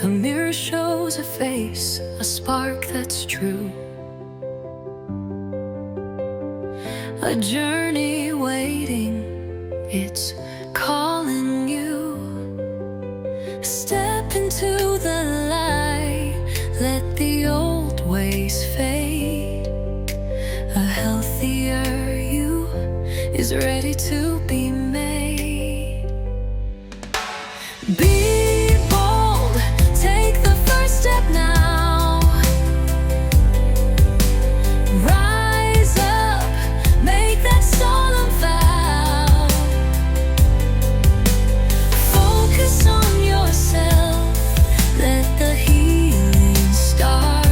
The mirror shows a face, a spark that's true, a journey waiting, it's calling you. Step into the light, let the old ways fade. A healthier you is ready to be made. Be bold, take the first step now. Rise up, make that solemn vow. Focus on yourself, let the healing start.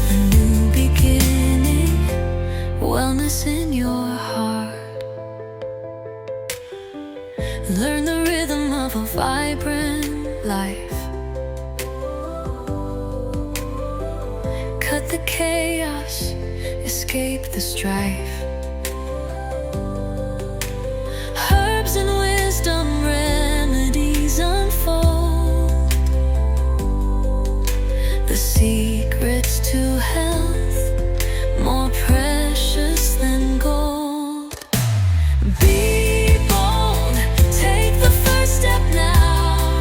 A new beginning, wellness in your heart. Learn the rhythm of a vibrant life. Cut the chaos, escape the strife. Herbs and wisdom remedies unfold. The secrets to health, more precious than gold. Be bold, take the first step now.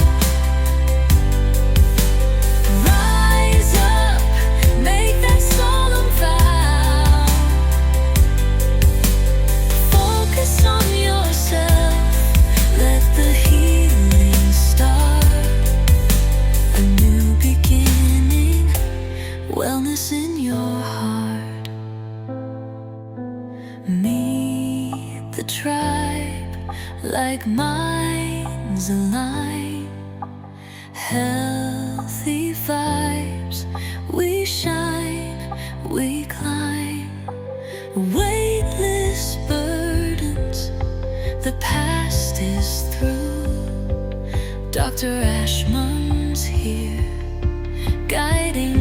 Rise up, make that solemn vow. Focus on yourself, let the healing start. A new beginning, wellness in your heart. Meet the tribe, like minds align. Healthy vibes, we shine, we climb. Weightless burdens, the past is through. Dr. Ashmon's here, guiding